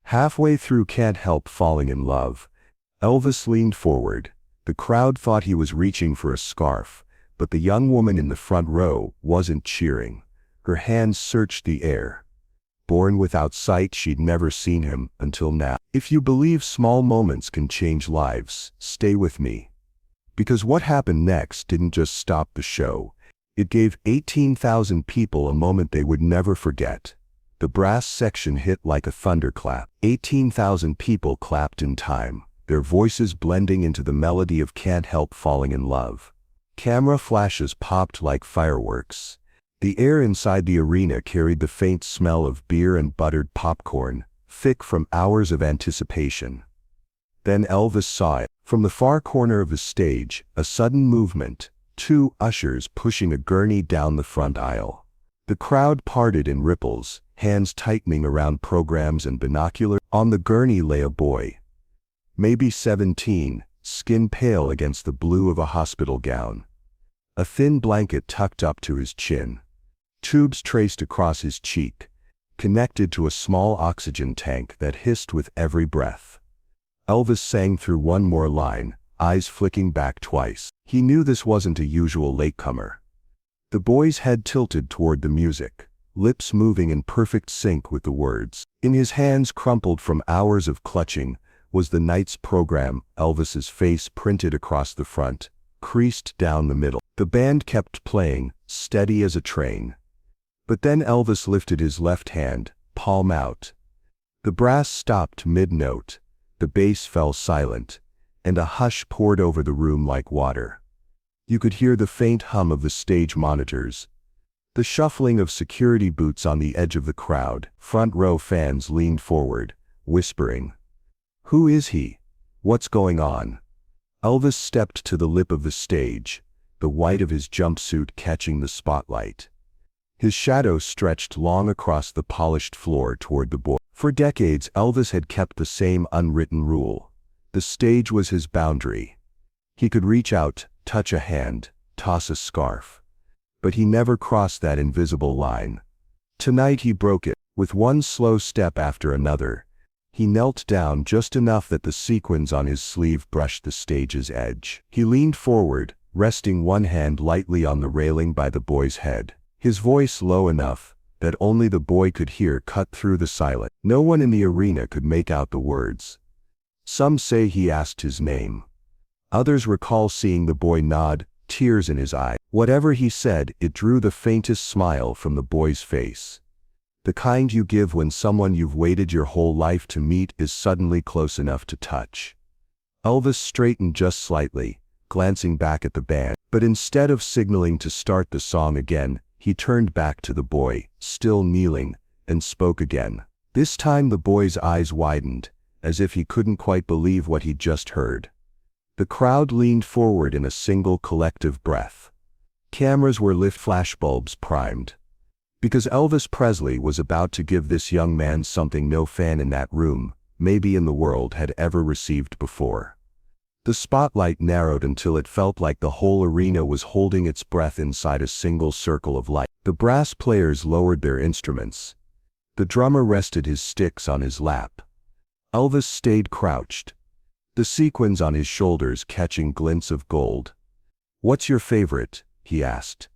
Halfway through Can't Help Falling in Love, Elvis leaned forward. The crowd thought he was reaching for a scarf, but the young woman in the front row wasn't cheering. Her hands searched the air. Born without sight, she'd never seen him until now. If you believe small moments can change lives, stay with me. Because what happened next didn't just stop the show. It gave 18,000 people a moment they would never forget. The brass section hit like a thunderclap. 18,000 people clapped in time, their voices blending into the melody of Can't Help Falling in Love. Camera flashes popped like fireworks. The air inside the arena carried the faint smell of beer and buttered popcorn, thick from hours of anticipation. Then Elvis saw it. From the far corner of the stage, a sudden movement, two ushers pushing a gurney down the front aisle. The crowd parted in ripples, hands tightening around programs and binoculars. On the gurney lay a boy, maybe 17, skin pale against the blue of a hospital gown. A thin blanket tucked up to his chin. Tubes traced across his cheek, connected to a small oxygen tank that hissed with every breath. Elvis sang through one more line, eyes flicking back twice. He knew this wasn't a usual latecomer. The boy's head tilted toward the music, lips moving in perfect sync with the words. In his hands, crumpled from hours of clutching, was the night's program, Elvis's face printed across the front, creased down the middle. The band kept playing, steady as a train. But then Elvis lifted his left hand, palm out. The brass stopped mid-note, the bass fell silent, and a hush poured over the room like water. You could hear the faint hum of the stage monitors, the shuffling of security boots on the edge of the crowd. Front row fans leaned forward, whispering, "Who is he? What's going on?" Elvis stepped to the lip of the stage, the white of his jumpsuit catching the spotlight. His shadow stretched long across the polished floor toward the boy. For decades, Elvis had kept the same unwritten rule. The stage was his boundary. He could reach out, touch a hand, toss a scarf. But he never crossed that invisible line. Tonight he broke it. With one slow step after another, he knelt down just enough that the sequins on his sleeve brushed the stage's edge. He leaned forward, resting one hand lightly on the railing by the boy's head. His voice low enough that only the boy could hear cut through the silence. No one in the arena could make out the words. Some say he asked his name. Others recall seeing the boy nod, tears in his eyes. Whatever he said, it drew the faintest smile from the boy's face. The kind you give when someone you've waited your whole life to meet is suddenly close enough to touch. Elvis straightened just slightly, glancing back at the band. But instead of signaling to start the song again, he turned back to the boy, still kneeling, and spoke again. This time the boy's eyes widened, as if he couldn't quite believe what he'd just heard. The crowd leaned forward in a single collective breath. Cameras were lit, flashbulbs primed. Because Elvis Presley was about to give this young man something no fan in that room, maybe in the world, had ever received before. The spotlight narrowed until it felt like the whole arena was holding its breath inside a single circle of light. The brass players lowered their instruments. The drummer rested his sticks on his lap. Elvis stayed crouched, the sequins on his shoulders catching glints of gold. "What's your favorite?" he asked.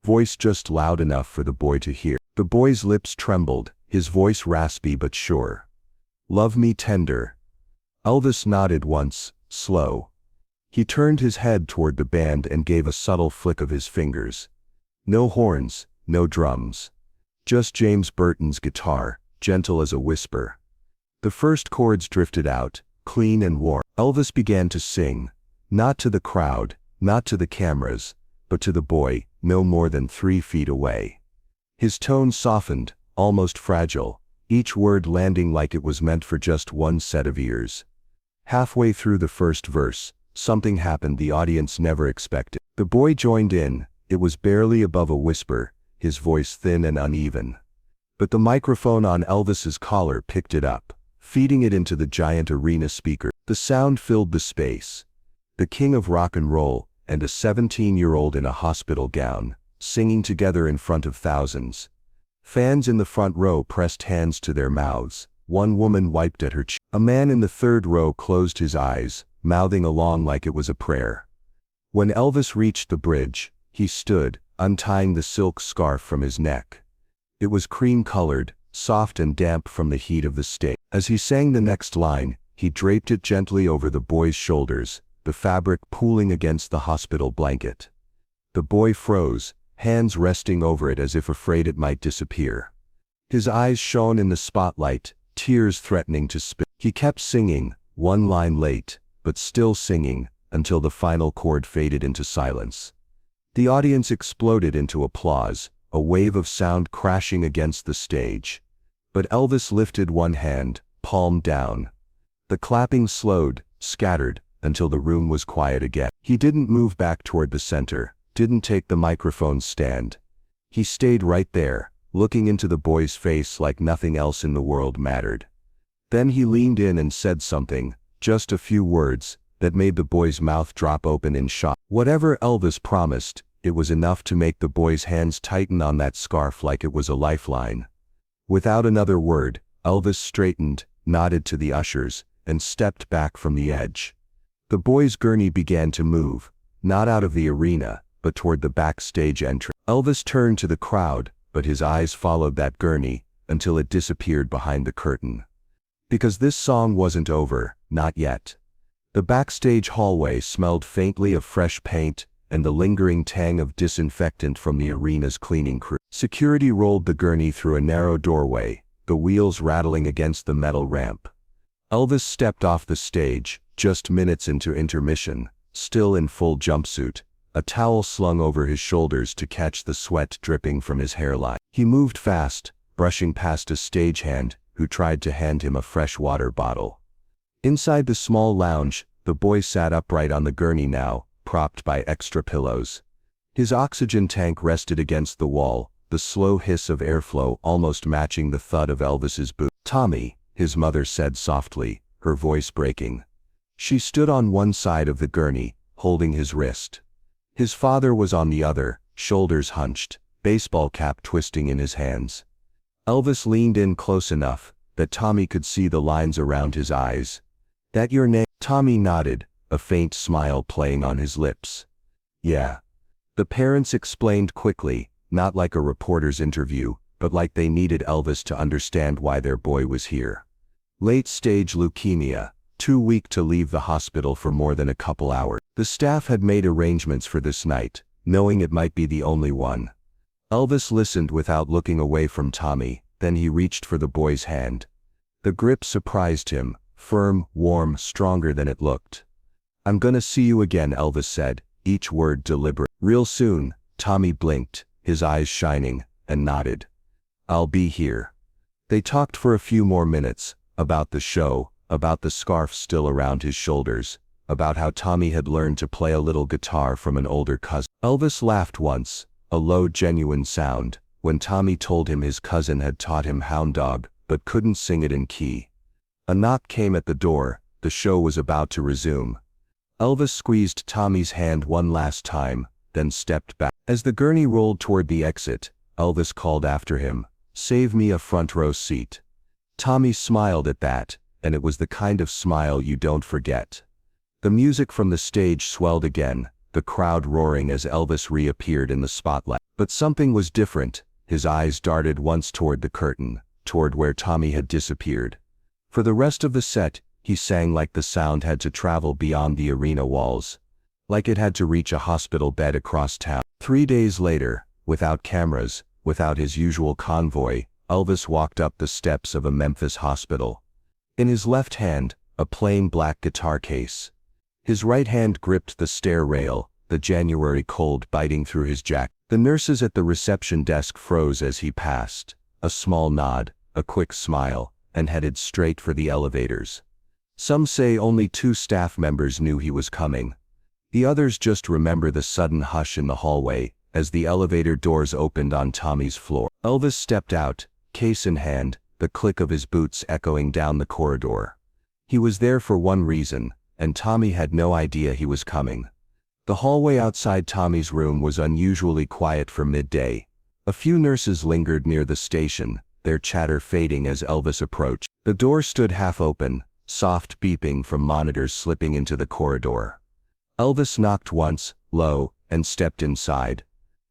Voice just loud enough for the boy to hear. The boy's lips trembled, his voice raspy but sure. "Love Me Tender." Elvis nodded once, slow. He turned his head toward the band and gave a subtle flick of his fingers. No horns, no drums. Just James Burton's guitar, gentle as a whisper. The first chords drifted out, clean and warm. Elvis began to sing, not to the crowd, not to the cameras, but to the boy, no more than 3 feet away. His tone softened, almost fragile, each word landing like it was meant for just one set of ears. Halfway through the first verse, something happened the audience never expected. The boy joined in. It was barely above a whisper, his voice thin and uneven. But the microphone on Elvis's collar picked it up, feeding it into the giant arena speaker. The sound filled the space. The king of rock and roll, and a 17-year-old in a hospital gown, singing together in front of thousands. Fans in the front row pressed hands to their mouths, one woman wiped at her cheek. A man in the third row closed his eyes, mouthing along like it was a prayer. When Elvis reached the bridge, he stood, untying the silk scarf from his neck. It was cream-colored, soft and damp from the heat of the stage. As he sang the next line, he draped it gently over the boy's shoulders, the fabric pooling against the hospital blanket. The boy froze, hands resting over it as if afraid it might disappear. His eyes shone in the spotlight, tears threatening to spill. He kept singing, one line late, but still singing, until the final chord faded into silence. The audience exploded into applause, a wave of sound crashing against the stage. But Elvis lifted one hand, palm down. The clapping slowed, scattered, until the room was quiet again. He didn't move back toward the center, didn't take the microphone stand. He stayed right there, looking into the boy's face like nothing else in the world mattered. Then he leaned in and said something, just a few words, that made the boy's mouth drop open in shock. Whatever Elvis promised, it was enough to make the boy's hands tighten on that scarf like it was a lifeline. Without another word, Elvis straightened, nodded to the ushers, and stepped back from the edge. The boy's gurney began to move, not out of the arena, but toward the backstage entrance. Elvis turned to the crowd, but his eyes followed that gurney, until it disappeared behind the curtain. Because this song wasn't over, not yet. The backstage hallway smelled faintly of fresh paint, and the lingering tang of disinfectant from the arena's cleaning crew. Security rolled the gurney through a narrow doorway, the wheels rattling against the metal ramp. Elvis stepped off the stage, just minutes into intermission, still in full jumpsuit, a towel slung over his shoulders to catch the sweat dripping from his hairline. He moved fast, brushing past a stagehand who tried to hand him a fresh water bottle. Inside the small lounge, the boy sat upright on the gurney now, propped by extra pillows. His oxygen tank rested against the wall, the slow hiss of airflow almost matching the thud of Elvis's boot. "Tommy," his mother said softly, her voice breaking. She stood on one side of the gurney, holding his wrist. His father was on the other, shoulders hunched, baseball cap twisting in his hands. Elvis leaned in close enough that Tommy could see the lines around his eyes. "That your name?" Tommy nodded, a faint smile playing on his lips. "Yeah." The parents explained quickly, not like a reporter's interview, but like they needed Elvis to understand why their boy was here. Late-stage leukemia, too weak to leave the hospital for more than a couple hours. The staff had made arrangements for this night, knowing it might be the only one. Elvis listened without looking away from Tommy, then he reached for the boy's hand. The grip surprised him, firm, warm, stronger than it looked. "I'm gonna see you again," Elvis said, each word deliberate. "Real soon." Tommy blinked, his eyes shining, and nodded. "I'll be here." They talked for a few more minutes, about the show, about the scarf still around his shoulders, about how Tommy had learned to play a little guitar from an older cousin. Elvis laughed once, a low, genuine sound, when Tommy told him his cousin had taught him Hound Dog, but couldn't sing it in key. A knock came at the door, the show was about to resume. Elvis squeezed Tommy's hand one last time, then stepped back. As the gurney rolled toward the exit, Elvis called after him, "Save me a front row seat." Tommy smiled at that, and it was the kind of smile you don't forget. The music from the stage swelled again, the crowd roaring as Elvis reappeared in the spotlight. But something was different. His eyes darted once toward the curtain, toward where Tommy had disappeared. For the rest of the set, he sang like the sound had to travel beyond the arena walls, like it had to reach a hospital bed across town. 3 days later, without cameras, without his usual convoy, Elvis walked up the steps of a Memphis hospital. In his left hand, a plain black guitar case. His right hand gripped the stair rail, the January cold biting through his jacket. The nurses at the reception desk froze as he passed, a small nod, a quick smile, and headed straight for the elevators. Some say only 2 staff members knew he was coming. The others just remember the sudden hush in the hallway, as the elevator doors opened on Tommy's floor. Elvis stepped out, case in hand, the click of his boots echoing down the corridor. He was there for one reason, and Tommy had no idea he was coming. The hallway outside Tommy's room was unusually quiet for midday. A few nurses lingered near the station, their chatter fading as Elvis approached. The door stood half open, soft beeping from monitors slipping into the corridor. Elvis knocked once, low, and stepped inside.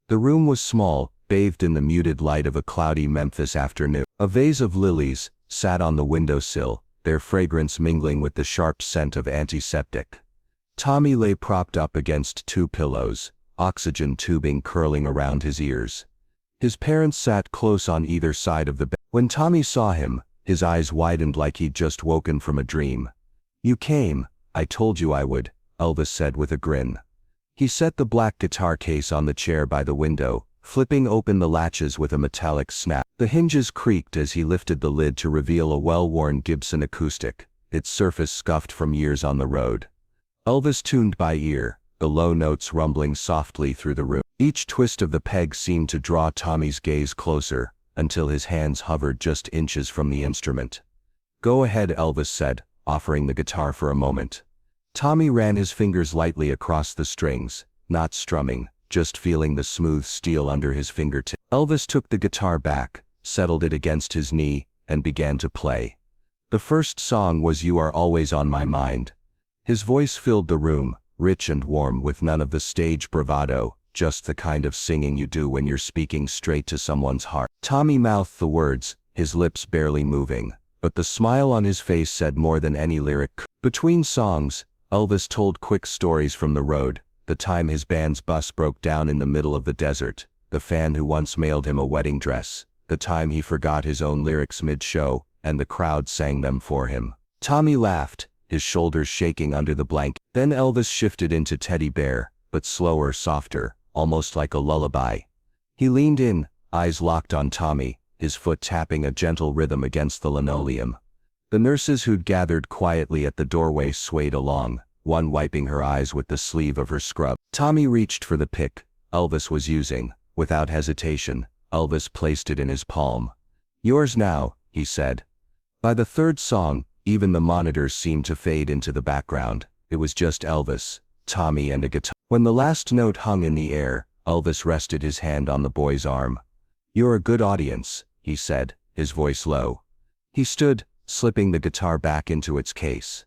The room was small, bathed in the muted light of a cloudy Memphis afternoon. A vase of lilies sat on the windowsill, their fragrance mingling with the sharp scent of antiseptic. Tommy lay propped up against two pillows, oxygen tubing curling around his ears. His parents sat close on either side of the bed. When Tommy saw him, his eyes widened like he'd just woken from a dream. "You came, I told you I would," Elvis said with a grin. He set the black guitar case on the chair by the window, flipping open the latches with a metallic snap. The hinges creaked as he lifted the lid to reveal a well-worn Gibson acoustic, its surface scuffed from years on the road. Elvis tuned by ear, the low notes rumbling softly through the room. Each twist of the peg seemed to draw Tommy's gaze closer, until his hands hovered just inches from the instrument. "Go ahead," Elvis said, offering the guitar for a moment. Tommy ran his fingers lightly across the strings, not strumming, just feeling the smooth steel under his fingertips. Elvis took the guitar back, settled it against his knee, and began to play. The first song was "You Are Always on My Mind." His voice filled the room, rich and warm with none of the stage bravado, just the kind of singing you do when you're speaking straight to someone's heart. Tommy mouthed the words, his lips barely moving, but the smile on his face said more than any lyric could. Between songs, Elvis told quick stories from the road, the time his band's bus broke down in the middle of the desert, the fan who once mailed him a wedding dress, the time he forgot his own lyrics mid-show, and the crowd sang them for him. Tommy laughed, his shoulders shaking under the blanket. Then Elvis shifted into Teddy Bear, but slower, softer, almost like a lullaby. He leaned in, eyes locked on Tommy, his foot tapping a gentle rhythm against the linoleum. The nurses who'd gathered quietly at the doorway swayed along, one wiping her eyes with the sleeve of her scrub. Tommy reached for the pick Elvis was using. Without hesitation, Elvis placed it in his palm. "Yours now," he said. By the third song, even the monitors seemed to fade into the background. It was just Elvis, Tommy, and a guitar. When the last note hung in the air, Elvis rested his hand on the boy's arm. "You're a good audience," he said, his voice low. He stood, slipping the guitar back into its case.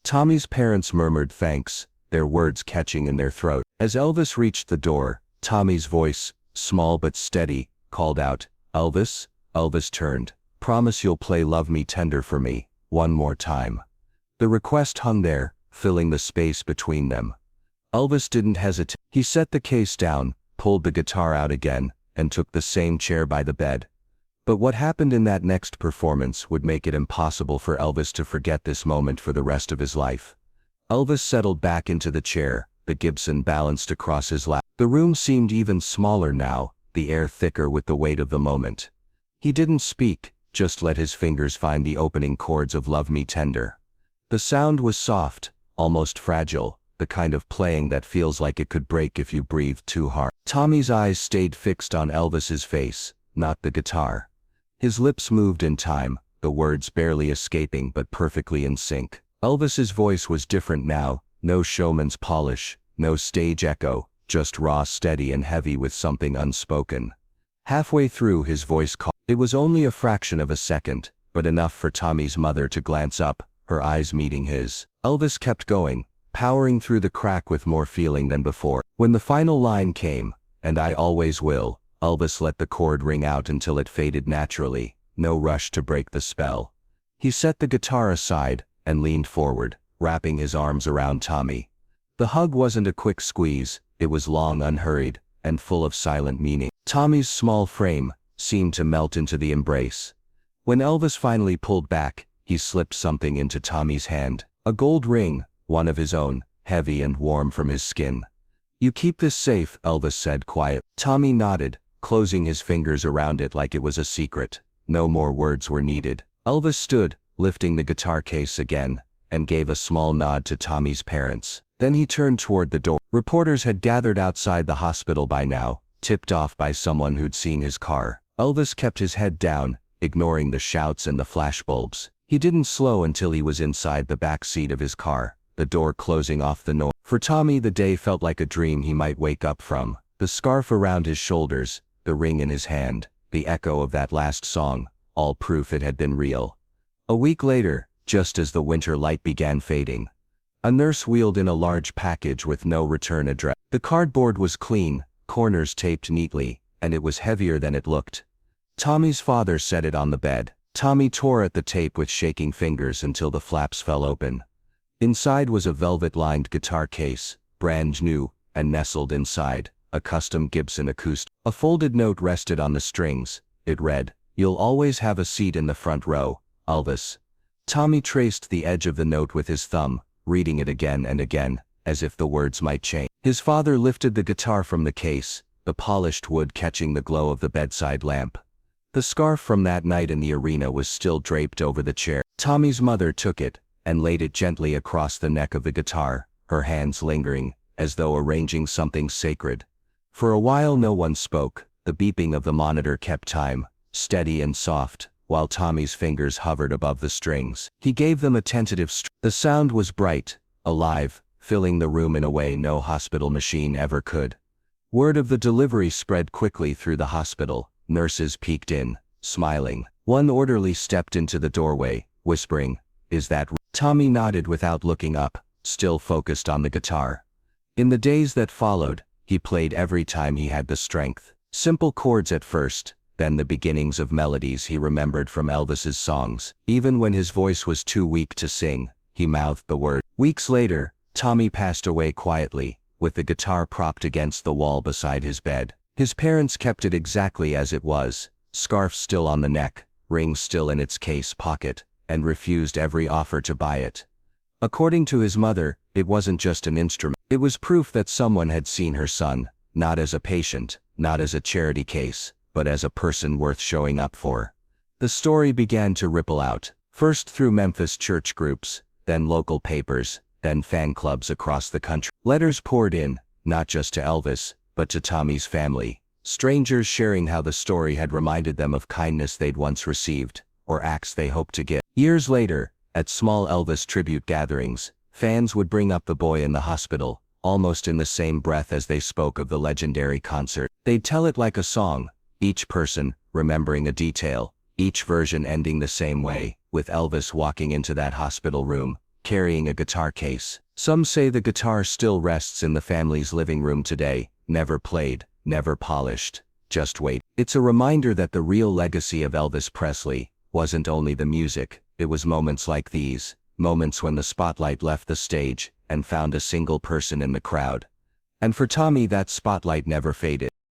Tommy's parents murmured thanks, their words catching in their throat. As Elvis reached the door, Tommy's voice, small but steady, called out, "Elvis?" Elvis turned. "Promise you'll play Love Me Tender for me, one more time." The request hung there, filling the space between them. Elvis didn't hesitate. He set the case down, pulled the guitar out again, and took the same chair by the bed. But what happened in that next performance would make it impossible for Elvis to forget this moment for the rest of his life. Elvis settled back into the chair, the Gibson balanced across his lap. The room seemed even smaller now, the air thicker with the weight of the moment. He didn't speak, just let his fingers find the opening chords of Love Me Tender. The sound was soft, almost fragile, the kind of playing that feels like it could break if you breathed too hard. Tommy's eyes stayed fixed on Elvis's face, not the guitar. His lips moved in time, the words barely escaping but perfectly in sync. Elvis's voice was different now, no showman's polish, no stage echo, just raw, steady and heavy with something unspoken. Halfway through his voice caught. It was only a fraction of a second, but enough for Tommy's mother to glance up, her eyes meeting his. Elvis kept going, powering through the crack with more feeling than before. When the final line came, "And I always will," Elvis let the chord ring out until it faded naturally, no rush to break the spell. He set the guitar aside, and leaned forward, wrapping his arms around Tommy. The hug wasn't a quick squeeze, it was long, unhurried, and full of silent meaning. Tommy's small frame seemed to melt into the embrace. When Elvis finally pulled back, he slipped something into Tommy's hand, a gold ring, one of his own, heavy and warm from his skin. "You keep this safe," Elvis said quietly. Tommy nodded, closing his fingers around it like it was a secret. No more words were needed. Elvis stood, lifting the guitar case again, and gave a small nod to Tommy's parents. Then he turned toward the door. Reporters had gathered outside the hospital by now, tipped off by someone who'd seen his car. Elvis kept his head down, ignoring the shouts and the flashbulbs. He didn't slow until he was inside the back seat of his car, the door closing off the noise. For Tommy, the day felt like a dream he might wake up from. The scarf around his shoulders, the ring in his hand, the echo of that last song, all proof it had been real. A week later, just as the winter light began fading, a nurse wheeled in a large package with no return address. The cardboard was clean, corners taped neatly, and it was heavier than it looked. Tommy's father set it on the bed. Tommy tore at the tape with shaking fingers until the flaps fell open. Inside was a velvet-lined guitar case, brand new, and nestled inside, a custom Gibson acoustic. A folded note rested on the strings. It read, "You'll always have a seat in the front row, Elvis." Tommy traced the edge of the note with his thumb, reading it again and again, as if the words might change. His father lifted the guitar from the case, the polished wood catching the glow of the bedside lamp. The scarf from that night in the arena was still draped over the chair. Tommy's mother took it and laid it gently across the neck of the guitar, her hands lingering, as though arranging something sacred. For a while no one spoke. The beeping of the monitor kept time, steady and soft, while Tommy's fingers hovered above the strings. He gave them a tentative The sound was bright, alive, filling the room in a way no hospital machine ever could. Word of the delivery spread quickly through the hospital. Nurses peeked in, smiling. One orderly stepped into the doorway, whispering, "Is that?" Tommy nodded without looking up, still focused on the guitar. In the days that followed, he played every time he had the strength. Simple chords at first, then the beginnings of melodies he remembered from Elvis's songs. Even when his voice was too weak to sing, he mouthed the word. Weeks later, Tommy passed away quietly, with the guitar propped against the wall beside his bed. His parents kept it exactly as it was, scarf still on the neck, ring still in its case pocket, and refused every offer to buy it. According to his mother, it wasn't just an instrument. It was proof that someone had seen her son, not as a patient, not as a charity case, but as a person worth showing up for. The story began to ripple out, first through Memphis church groups, then local papers, then fan clubs across the country. Letters poured in, not just to Elvis, but to Tommy's family, strangers sharing how the story had reminded them of kindness they'd once received, or acts they hoped to give. Years later, at small Elvis tribute gatherings, fans would bring up the boy in the hospital, almost in the same breath as they spoke of the legendary concert. They'd tell it like a song, each person remembering a detail, each version ending the same way, with Elvis walking into that hospital room, carrying a guitar case. Some say the guitar still rests in the family's living room today, never played, never polished, just wait. It's a reminder that the real legacy of Elvis Presley wasn't only the music, it was moments like these, moments when the spotlight left the stage and found a single person in the crowd. And for Tommy, that spotlight never faded.